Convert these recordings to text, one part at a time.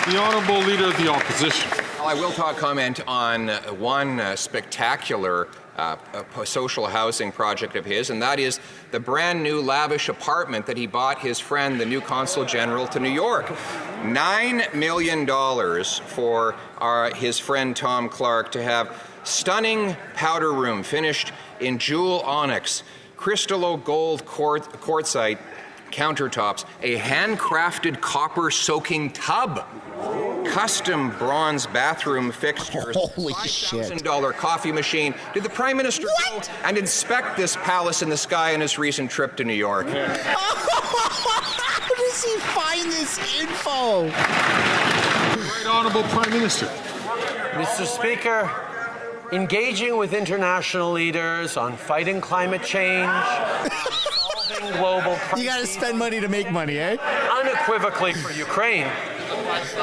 The Honourable Leader of the Opposition. Well, I will comment on one spectacular social housing project of his, and that is the brand new lavish apartment that he bought his friend, the new Consul General to New York. $9 million for his friend Tom Clark to have stunning powder room finished in jewel onyx, crystallo gold quartzite countertops, a handcrafted copper soaking tub, custom bronze bathroom fixtures, $5,000 coffee machine. Did the Prime Minister go and inspect this palace in the sky on his recent trip to New York? How does he find this info? Right Honourable Prime Minister. Mr. Speaker, engaging with international leaders on fighting climate change, solving global crises. You gotta spend money to make money, eh? Unequivocally for Ukraine.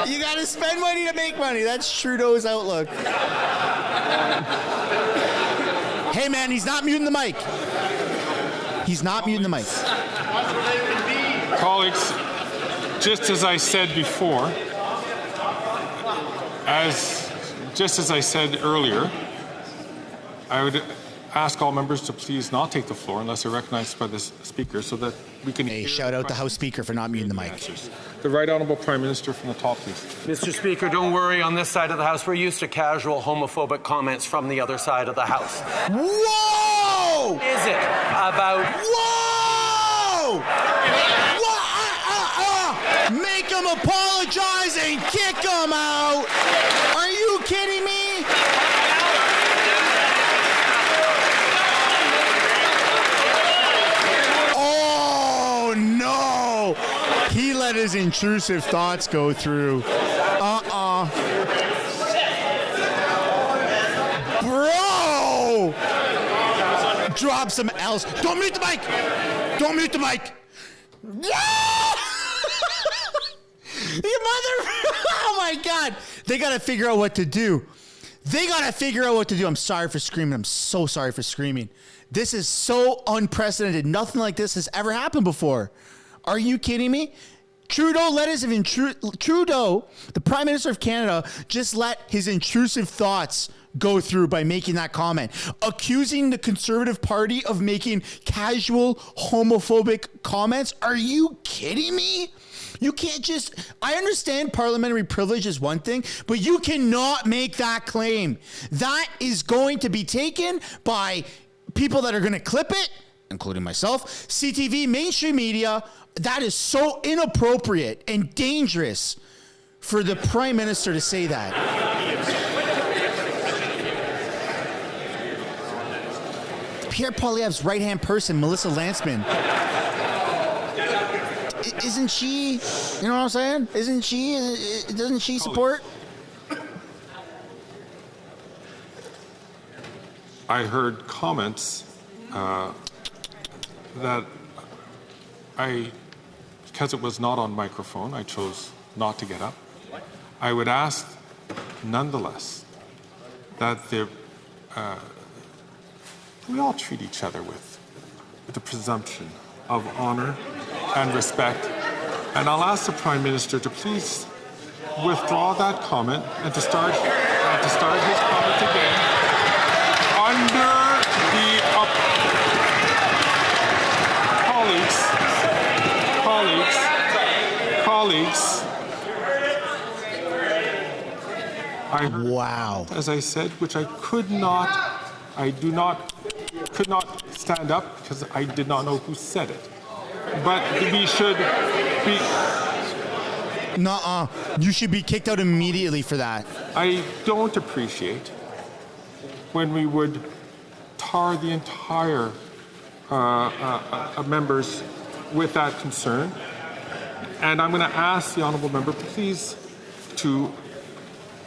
You gotta spend money to make money. That's Trudeau's outlook. Hey man, he's not muting the mic. He's not muting the mic. Colleagues, just as I said before, just as I said earlier, I would ask all members to please not take the floor unless they're recognized by the Speaker so that we can Hey, shout out the House Speaker for not muting the mic. The Right Honourable Prime Minister from the top, please. Mr. Speaker, don't worry, on this side of the House, we're used to casual homophobic comments from the other side of the House. Whoa! Is it about... Whoa! Make him apologize and kick him out! Are you kidding me? Oh no! He let his intrusive thoughts go through. Bro! Drop some L's. Don't mute the mic! Don't mute the mic! No! You mother... Oh my God! They gotta figure out what to do. I'm sorry for screaming. I'm so sorry for screaming. This is so unprecedented. Nothing like this has ever happened before. Are you kidding me? Trudeau, the Prime Minister of Canada, just let his intrusive thoughts go through by making that comment, accusing the Conservative Party of making casual homophobic comments. Are you kidding me? You can't just... I understand parliamentary privilege is one thing, but you cannot make that claim. That is going to be taken by people that are going to clip it, including myself, CTV, mainstream media. That is so inappropriate and dangerous for the Prime Minister to say that. Pierre Poilievre's right-hand person, Melissa Lantsman, isn't she, you know what I'm saying? Doesn't she support? I heard comments that because it was not on microphone, I chose not to get up. I would ask, nonetheless, that we all treat each other with the presumption of honor and respect. And I'll ask the Prime Minister to please withdraw that comment and to start his comment again under the colleagues. Wow. As I said, which I could not stand up because I did not know who said it. But we should be... Nuh-uh. You should be kicked out immediately for that. I don't appreciate when we would tar the entire members with that concern. And I'm going to ask the honourable member, please, to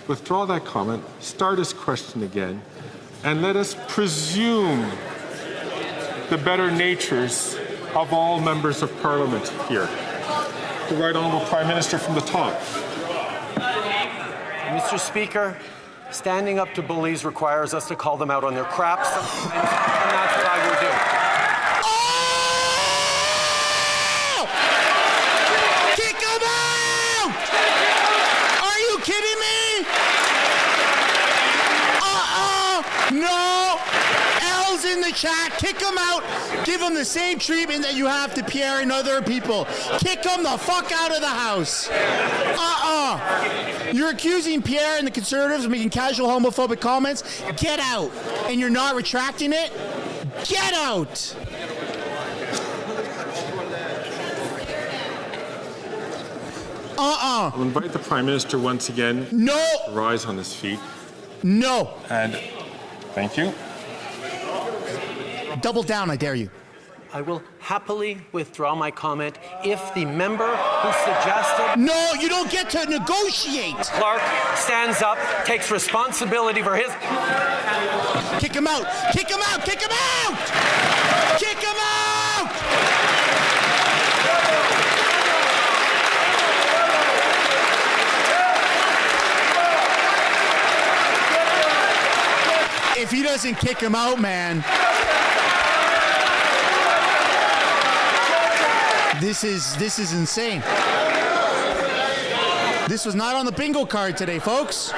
withdraw that comment, start his question again, and let us presume the better natures of all members of Parliament here. The Right Honourable Prime Minister from the top. Mr. Speaker, standing up to bullies requires us to call them out on their crap sometimes, and that's what I will do. Oh! Kick him out! the chat, kick him out, give him the same treatment that you have to Pierre and other people. Kick him the fuck out of the house. You're accusing Pierre and the Conservatives of making casual homophobic comments. Get out. And you're not retracting it? Get out. I'll invite the Prime Minister once again No. to rise on his feet. No. And thank you. Double down, I dare you. I will happily withdraw my comment if the member who suggested No, you don't get to negotiate. Clark stands up, takes responsibility for his... Kick him out. Kick him out. Kick him out. Kick him out. If he doesn't kick him out, man, this is insane. This was not on the bingo card today, folks.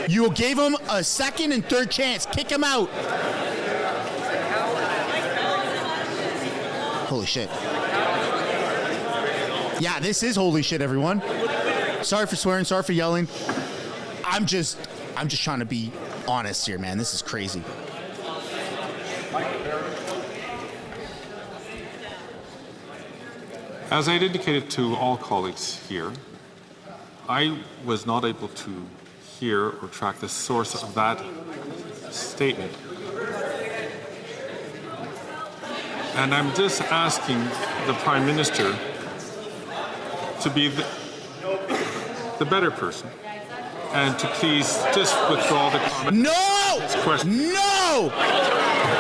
You gave him a second and third chance. Kick him out. Holy shit. Yeah, this is holy shit, everyone. Sorry for swearing, sorry for yelling. I'm just trying to be honest here, man. This is crazy. As I had indicated to all colleagues here, I was not able to hear or track the source of that statement. And I'm just asking the Prime Minister to be the better person and to please just withdraw the comment. No! Question. No!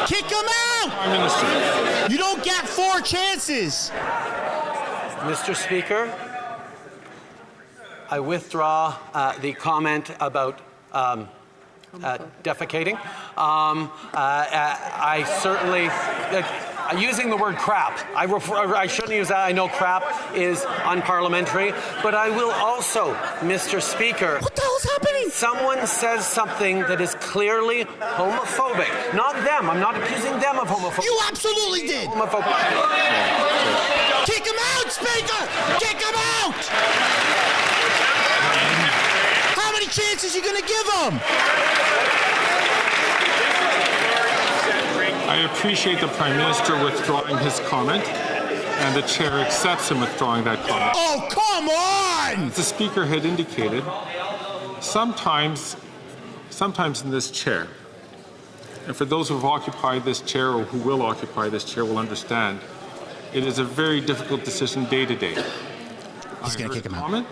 Kick him out! Prime Minister. You don't get 4 chances. Mr. Speaker, I withdraw the comment about defecating. I certainly... using the word crap. I shouldn't use that. I know crap is unparliamentary. But I will also, Mr. Speaker... What the hell's happening? Someone says something that is clearly homophobic. Not them. I'm not accusing them of homophobia. You absolutely did. Homophobic. Kick him out, Speaker! Kick him out! How many chances are you going to give him? I appreciate the Prime Minister withdrawing his comment, and the Chair accepts him withdrawing that comment. Oh, come on! As the Speaker had indicated, sometimes in this chair, and for those who have occupied this chair or who will occupy this chair will understand, it is a very difficult decision day to day. He's going to kick him out.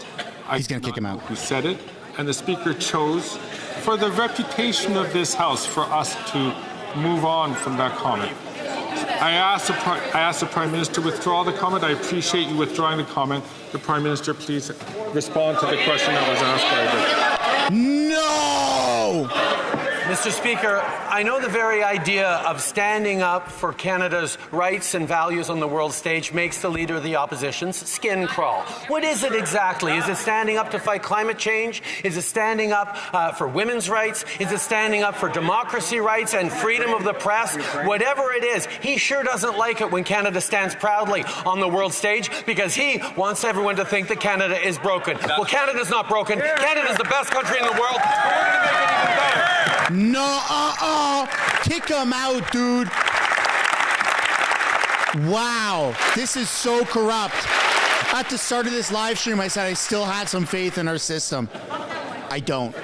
He's going to kick him out. Who said it, and the Speaker chose, for the reputation of this House, for us to move on from that comment. I asked the Prime Minister to withdraw the comment. I appreciate you withdrawing the comment. The Prime Minister, please respond to the question that was asked by the... No! Mr. Speaker, I know the very idea of standing up for Canada's rights and values on the world stage makes the Leader of the Opposition's skin crawl. What is it exactly? Is it standing up to fight climate change? Is it standing up for women's rights? Is it standing up for democracy rights and freedom of the press? Whatever it is, he sure doesn't like it when Canada stands proudly on the world stage because he wants everyone to think that Canada is broken. Well, Canada's not broken. Canada's the best country in the world. We're going to make it even better. No, kick him out, dude. Wow, this is so corrupt. At the start of this live stream, I said I still had some faith in our system. I don't.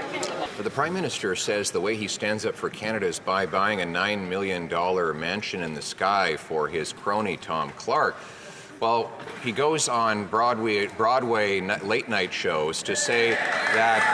The Prime Minister says the way he stands up for Canada is by buying a $9 million mansion in the sky for his crony Tom Clark. Well, he goes on Broadway late night shows to say that...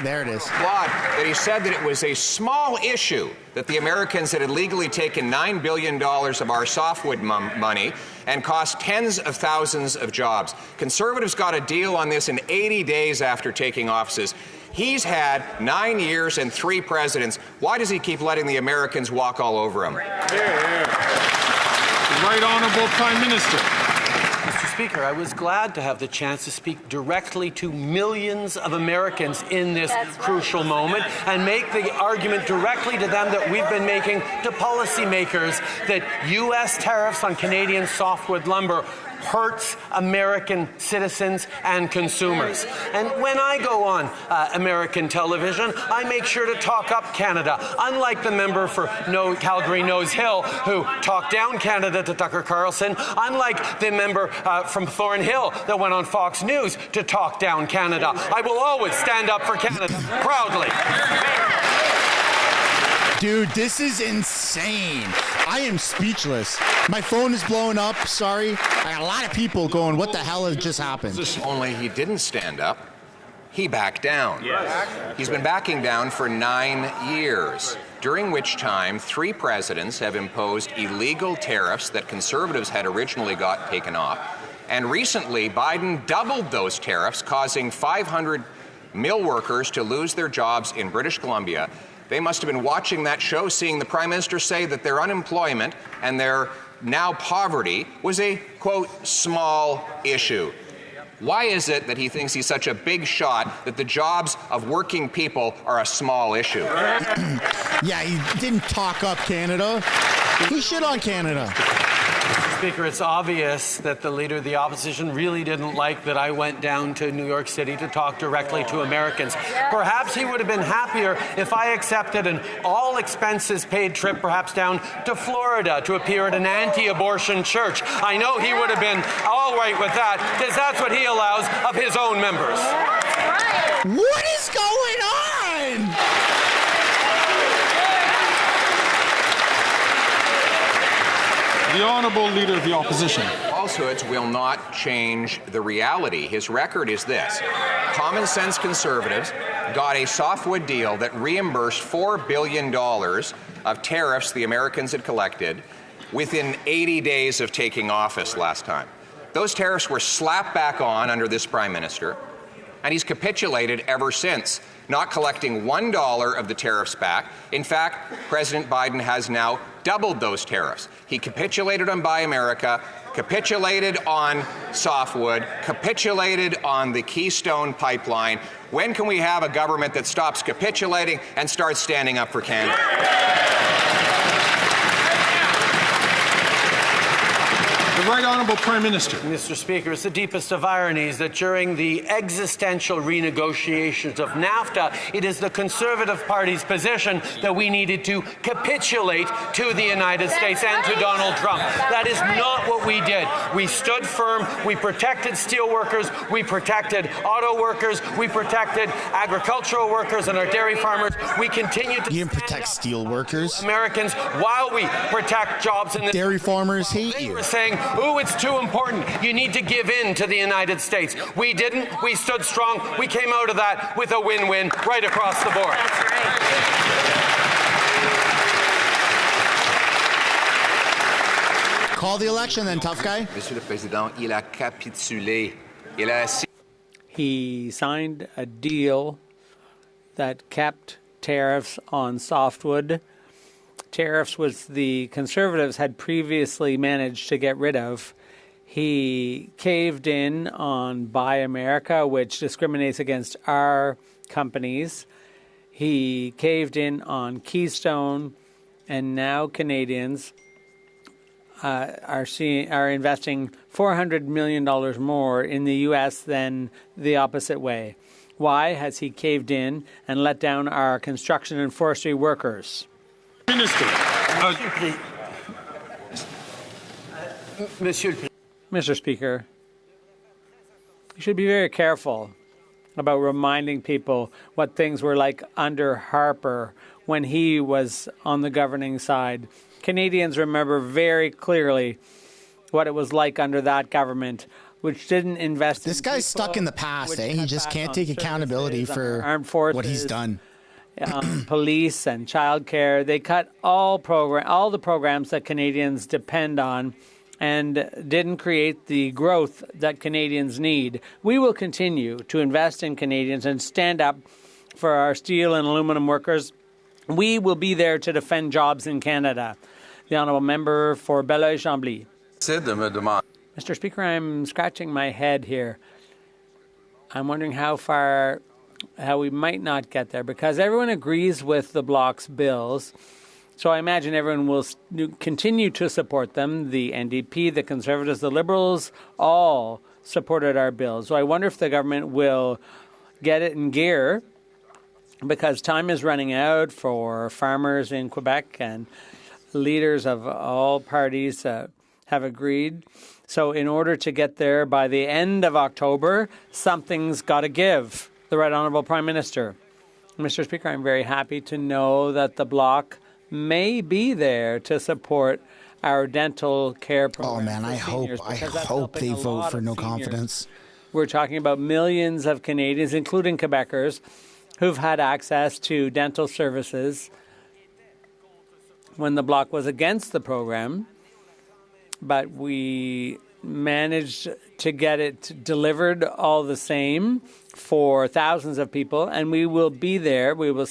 There it is. That he said that it was a small issue that the Americans had illegally taken $9 billion of our Softwood money and cost tens of thousands of jobs. Conservatives got a deal on this in 80 days after taking offices. He's had 9 years and 3 presidents. Why does he keep letting the Americans walk all over him? Right Honourable Prime Minister. Mr. Speaker, I was glad to have the chance to speak directly to millions of Americans in this crucial moment and make the argument directly to them that we've been making to policymakers that U.S. tariffs on Canadian softwood lumber hurts American citizens and consumers. And when I go on American television, I make sure to talk up Canada, unlike the member for Calgary Nose Hill who talked down Canada to Tucker Carlson, unlike the member from Thornhill that went on Fox News to talk down Canada. I will always stand up for Canada proudly. Dude, this is insane. I am speechless. My phone is blowing up. Sorry. I got a lot of people going, what the hell has just happened? Only he didn't stand up. He backed down. Yes. He's been backing down for 9 years, during which time 3 presidents have imposed illegal tariffs that Conservatives had originally got taken off. And recently, Biden doubled those tariffs, causing 500 mill workers to lose their jobs in British Columbia. They must have been watching that show, seeing the Prime Minister say that their unemployment and their now poverty was a, quote, small issue. Why is it that he thinks he's such a big shot that the jobs of working people are a small issue? Yeah, he didn't talk up Canada. He shit on Canada. Speaker, it's obvious that the Leader of the Opposition really didn't like that I went down to New York City to talk directly to Americans. Perhaps he would have been happier if I accepted an all-expenses-paid trip perhaps down to Florida to appear at an anti-abortion church. I know he would have been all right with that, because that's what he allows of his own members. What is going on? The Honourable Leader of the Opposition. Falsehoods will not change the reality. His record is this. Common sense Conservatives got a softwood deal that reimbursed $4 billion of tariffs the Americans had collected within 80 days of taking office last time. Those tariffs were slapped back on under this Prime Minister, and he's capitulated ever since, not collecting $1 of the tariffs back. In fact, President Biden has now doubled those tariffs. He capitulated on Buy America, capitulated on softwood, capitulated on the Keystone Pipeline. When can we have a government that stops capitulating and starts standing up for Canada? The Right Honourable Prime Minister. Mr. Speaker, it's the deepest of ironies that during the existential renegotiations of NAFTA, it is the Conservative Party's position that we needed to capitulate to the United States and to Donald Trump. That is not what we did. We stood firm. We protected steel workers. We protected auto workers. We protected agricultural workers and our dairy farmers. We continue to You didn't protect steel workers. Americans while we protect jobs in this Dairy farmers hate They you. were saying, ooh, it's too important. You need to give in to the United States. We didn't. We stood strong. We came out of that with a win-win right across the board. That's right. Call the election then, tough guy. Monsieur le Président, il a capitulé. He signed a deal that kept tariffs on softwood. Tariffs which the Conservatives had previously managed to get rid of. He caved in on Buy America, which discriminates against our companies. He caved in on Keystone, and now Canadians are investing $400 million more in the U.S. than the opposite way. Why has he caved in and let down our construction and forestry workers? Minister. Mr. Speaker, you should be very careful about reminding people what things were like under Harper when he was on the governing side. Canadians remember very clearly what it was like under that government, which didn't invest This guy's stuck in the past, eh? He just can't take accountability for armed forces, what he's done. Police and childcare. They cut all the programs that Canadians depend on and didn't create the growth that Canadians need. We will continue to invest in Canadians and stand up for our steel and aluminum workers. We will be there to defend jobs in Canada. The Honourable Member for Belleuil-Chambly. Mr. Speaker, I'm scratching my head here. I'm wondering how we might not get there, because everyone agrees with the Bloc's bills. So I imagine everyone will continue to support them. The NDP, the Conservatives, the Liberals, all supported our bills. So I wonder if the government will get it in gear, because time is running out for farmers in Quebec, and leaders of all parties have agreed. So in order to get there by the end of October, something's got to give. The Right Honourable Prime Minister. Mr. Speaker, I'm very happy to know that the Bloc may be there to support our dental care program. Oh man, I hope they vote for no confidence. We're talking about millions of Canadians, including Quebecers, who've had access to dental services when the Bloc was against the program, but we managed to get it delivered all the same for thousands of people, and we will be there. We will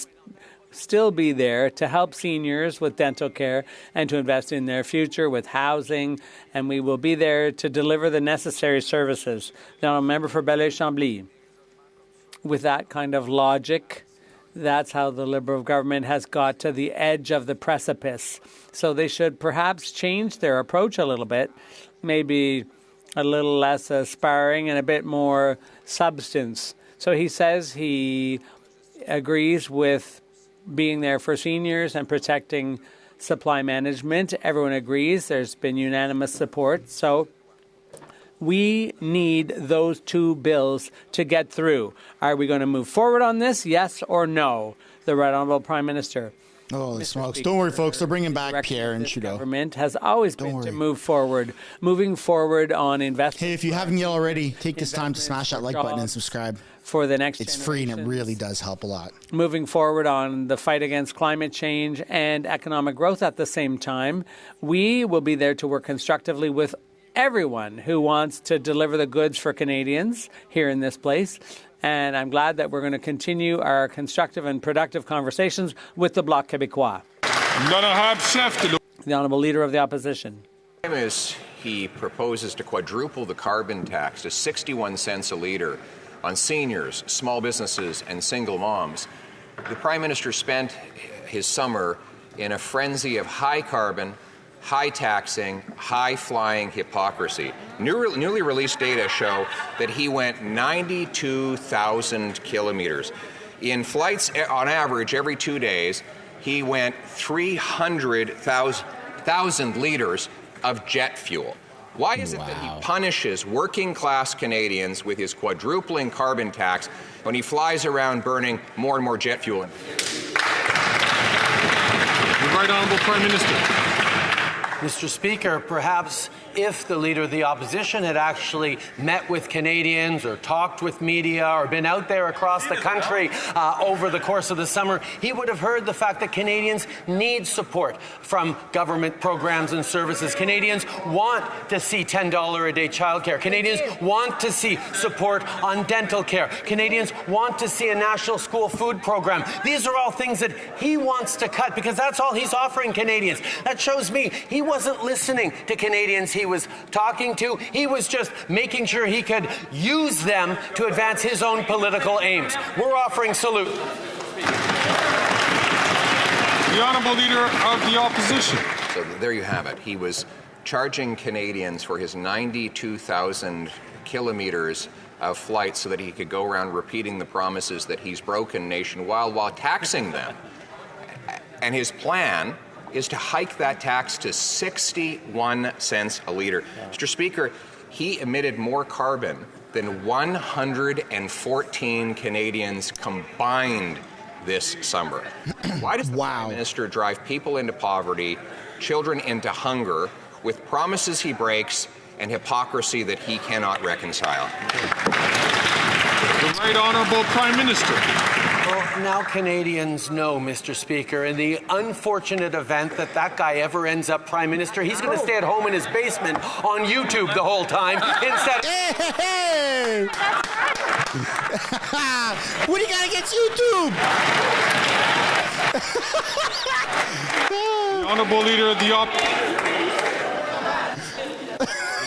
still be there to help seniors with dental care and to invest in their future with housing, and we will be there to deliver the necessary services. Now, a member for Belleuil-Chambly, with that kind of logic, that's how the Liberal government has got to the edge of the precipice. So they should perhaps change their approach a little bit, maybe a little less sparring and a bit more substance. So he says he agrees with being there for seniors and protecting supply management. Everyone agrees. There's been unanimous support. So we need those two bills to get through. Are we going to move forward on this? Yes or no? The Right Honourable Prime Minister. Holy smokes. Don't worry, folks. They're bringing back Pierre and Trudeau. Government has always been to move forward, moving forward on investment. Hey, if you haven't yet already, take this time to smash that like button and subscribe. For the next It's free and it really does help a lot. Moving forward on the fight against climate change and economic growth at the same time, we will be there to work constructively with everyone who wants to deliver the goods for Canadians here in this place. And I'm glad that we're going to continue our constructive and productive conversations with the Bloc Québécois. The Honourable Leader of the Opposition. As he proposes to quadruple the carbon tax to 61 cents a litre on seniors, small businesses and single moms, the Prime Minister spent his summer in a frenzy of high carbon, high taxing, high flying hypocrisy. Newly released data show that he went 92,000 kilometers. In flights on average every 2 days, he went 300,000 liters of jet fuel. Why is it that he punishes working class Canadians with his quadrupling carbon tax when he flies around burning more and more jet fuel? The Right Honourable Prime Minister. Mr. Speaker, perhaps if the Leader of the Opposition had actually met with Canadians or talked with media or been out there across the country over the course of the summer, he would have heard the fact that Canadians need support from government programs and services. Canadians want to see $10 a day childcare. Canadians want to see support on dental care. Canadians want to see a national school food program. These are all things that he wants to cut because that's all he's offering Canadians. That shows me he wasn't listening to Canadians he was talking to. He was just making sure he could use them to advance his own political aims. We're offering salute. The Honourable Leader of the Opposition. So there you have it. He was charging Canadians for his 92,000 kilometers of flights so that he could go around repeating the promises that he's broken nationwide while taxing them. And his plan is to hike that tax to 61 cents a litre. Mr. Speaker, he emitted more carbon than 114 Canadians combined this summer. Why does the Prime Minister drive people into poverty, children into hunger, with promises he breaks and hypocrisy that he cannot reconcile? The Right Honourable Prime Minister. Well, now Canadians know, Mr. Speaker, in the unfortunate event that that guy ever ends up Prime Minister, he's going to stay at home in his basement on YouTube the whole time instead of... Hey! What do you got against YouTube? The Honourable Leader of the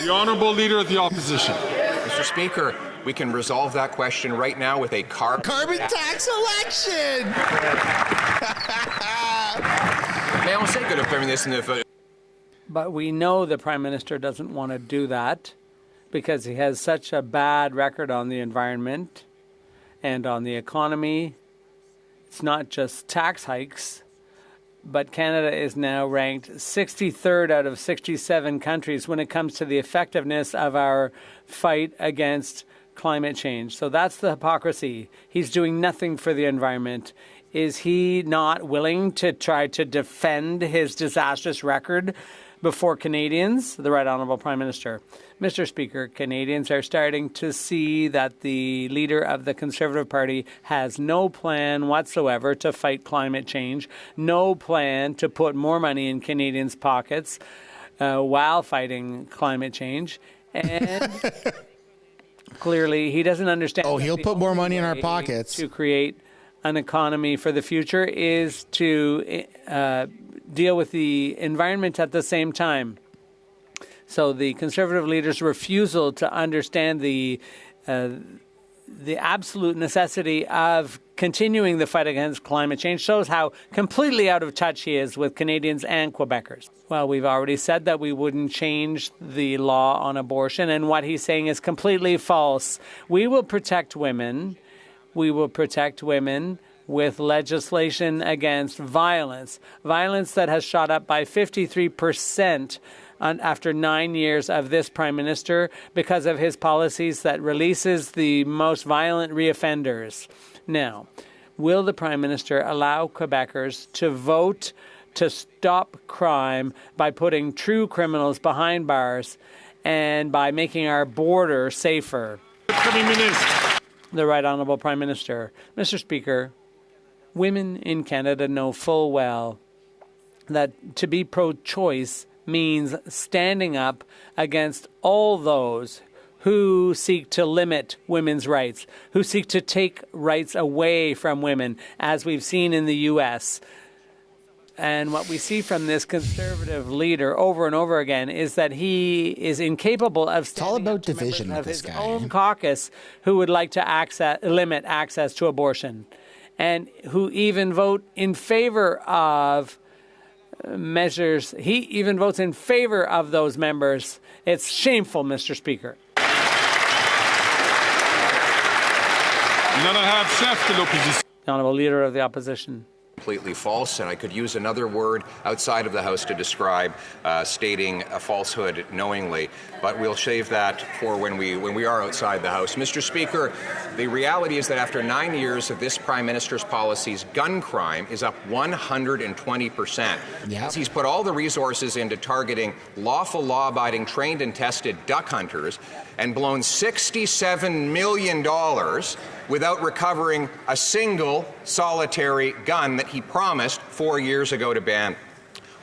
The Honourable Leader of the Opposition. Mr. Speaker, we can resolve that question right now with a Carbon tax election. May I say good of this in the... But we know the Prime Minister doesn't want to do that because he has such a bad record on the environment and on the economy. It's not just tax hikes, but Canada is now ranked 63rd out of 67 countries when it comes to the effectiveness of our fight against climate change. So that's the hypocrisy. He's doing nothing for the environment. Is he not willing to try to defend his disastrous record before Canadians? The Right Honourable Prime Minister. Mr. Speaker, Canadians are starting to see that the leader of the Conservative Party has no plan whatsoever to fight climate change, no plan to put more money in Canadians' pockets while fighting climate change. And clearly, he doesn't understand. Oh, he'll put more money in our pockets. To create an economy for the future is to deal with the environment at the same time. So the Conservative leader's refusal to understand the absolute necessity of continuing the fight against climate change shows how completely out of touch he is with Canadians and Quebecers. Well, we've already said that we wouldn't change the law on abortion, and what he's saying is completely false. We will protect women. We will protect women with legislation against violence that has shot up by 53% after 9 years of this Prime Minister because of his policies that releases the most violent reoffenders. Now, will the Prime Minister allow Quebecers to vote to stop crime by putting true criminals behind bars and by making our border safer? The Right Honourable Prime Minister. Mr. Speaker, women in Canada know full well that to be pro-choice means standing up against all those who seek to limit women's rights, who seek to take rights away from women, as we've seen in the U.S. And what we see from this Conservative leader over and over again is that he is incapable of standing up to members of his own caucus who would like to limit access to abortion, and who even vote in favor of measures. He even votes in favor of those members. It's shameful, Mr. Speaker. The Honourable Leader of the Opposition. Completely false, and I could use another word outside of the House to describe stating a falsehood knowingly, but we'll save that for when we are outside the House. Mr. Speaker, the reality is that after 9 years of this Prime Minister's policies, gun crime is up 120%. Yep. He's put all the resources into targeting lawful, law-abiding, trained and tested duck hunters and blown $67 million without recovering a single solitary gun that he promised 4 years ago to ban.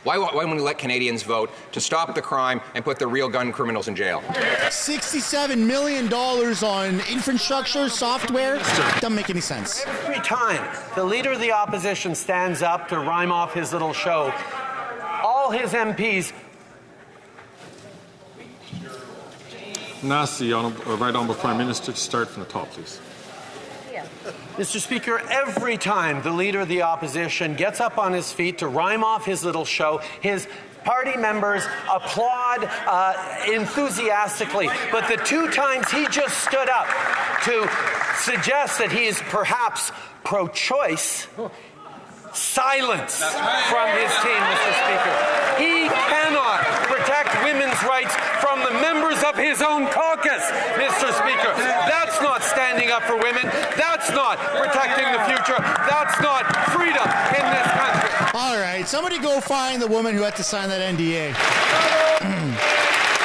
Why won't we let Canadians vote to stop the crime and put the real gun criminals in jail? $67 million on infrastructure, software? Doesn't make any sense. Every time the Leader of the Opposition stands up to rhyme off his little show, all his MPs... Ask the Right Honourable Prime Minister to start from the top, please. Mr. Speaker, every time the Leader of the Opposition gets up on his feet to rhyme off his little show, his party members applaud enthusiastically. But the two times he just stood up to suggest that he is perhaps pro-choice, silence from his team, Mr. Speaker. He cannot protect women's rights from the members of his own caucus, Mr. Speaker. That's not standing up for women. That's not protecting the future. That's not freedom in this country. All right, somebody go find the woman who had to sign that NDA.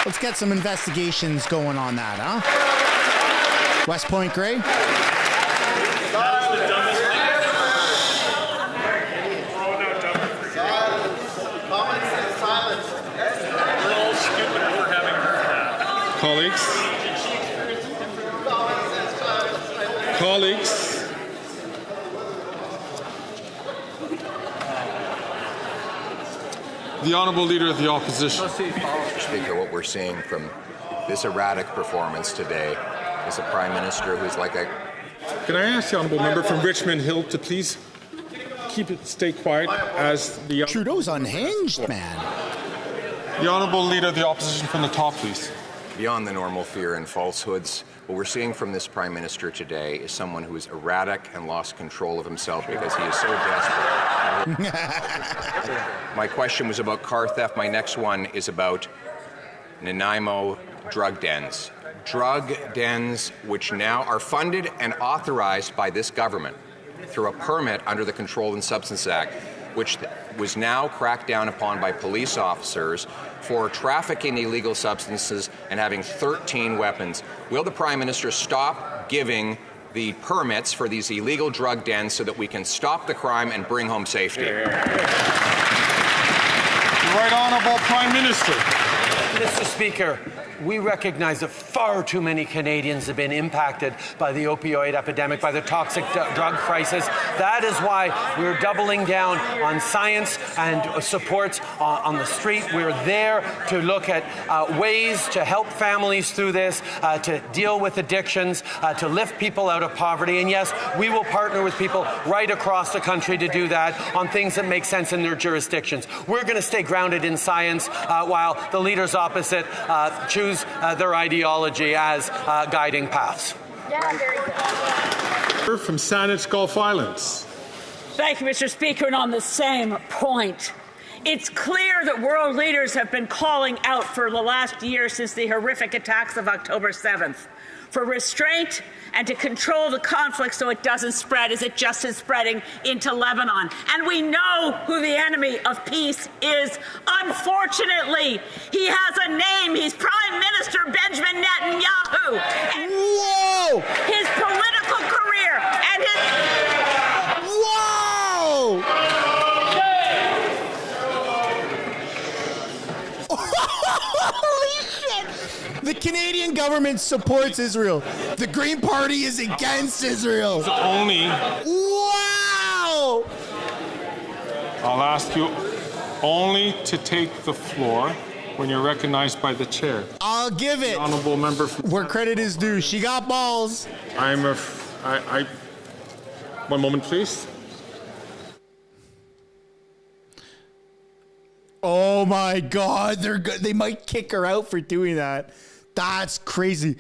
Let's get some investigations going on that, huh? West Point Grey? Colleagues, the Honourable Leader of the Opposition. Mr. Speaker, what we're seeing from this erratic performance today is a Prime Minister who's like a... Can I ask the honourable member from Richmond Hill to please stay quiet as the... Trudeau's unhinged, man. The honourable leader of the opposition from the top, please. Beyond the normal fear and falsehoods, what we're seeing from this Prime Minister today is someone who is erratic and lost control of himself because he is so desperate. My question was about car theft. My next one is about Nanaimo drug dens. Drug dens which now are funded and authorized by this government through a permit under the Controlled and Substances Act, which was now cracked down upon by police officers for trafficking illegal substances and having 13 weapons. Will the Prime Minister stop giving the permits for these illegal drug dens so that we can stop the crime and bring home safety? The Right Honourable Prime Minister. Mr. Speaker, we recognize that far too many Canadians have been impacted by the opioid epidemic, by the toxic drug crisis. That is why we're doubling down on science and supports on the street. We're there to look at ways to help families through this, to deal with addictions, to lift people out of poverty. And yes, we will partner with people right across the country to do that on things that make sense in their jurisdictions. We're going to stay grounded in science while the leaders opposite choose their ideology as guiding paths. Yeah, very good. From Saanich Gulf Islands. Thank you, Mr. Speaker. And on the same point, it's clear that world leaders have been calling out for the last year since the horrific attacks of October 7th for restraint and to control the conflict so it doesn't spread as it just is spreading into Lebanon. And we know who the enemy of peace is. Unfortunately, he has a name. He's Prime Minister Benjamin Netanyahu. And Whoa! his political career and his... Whoa! Holy shit! The Canadian government supports Israel. The Green Party is against Israel. Only, Wow! I'll ask you only to take the floor when you're recognized by the chair. I'll give it. Honourable member from... Where credit is due. She got balls. One moment, please. Oh my God, they might kick her out for doing that. That's crazy.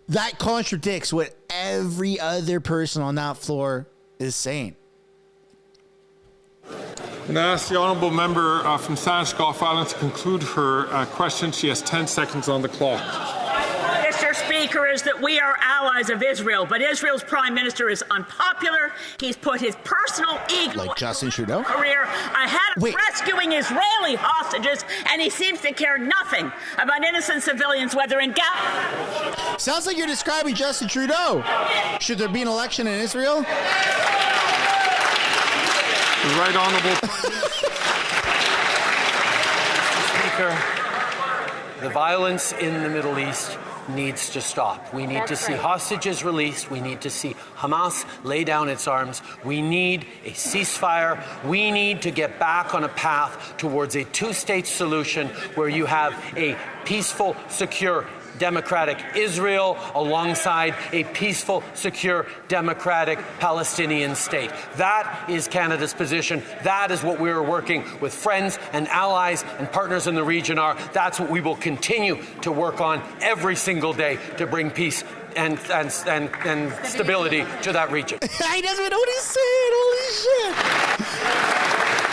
That contradicts what every other person on that floor is saying. And I ask the honourable member from Saanich Gulf Islands to conclude her question. She has 10 seconds on the clock. Mr. Speaker, is that we are allies of Israel, but Israel's Prime Minister is unpopular. He's put his personal ego Like Justin Trudeau? career ahead of rescuing Israeli hostages, and he seems to care nothing about innocent civilians, whether in Gaza. Sounds like you're describing Justin Trudeau. Should there be an election in Israel? The Right Honourable Speaker, the violence in the Middle East needs to stop. We need to see hostages released. We need to see Hamas lay down its arms. We need a ceasefire. We need to get back on a path towards a two-state solution where you have a peaceful, secure, democratic Israel alongside a peaceful, secure, democratic Palestinian state. That is Canada's position. That is what we're working with friends and allies and partners in the region are. That's what we will continue to work on every single day to bring peace and stability to that region. He doesn't even know what he's saying. Holy shit.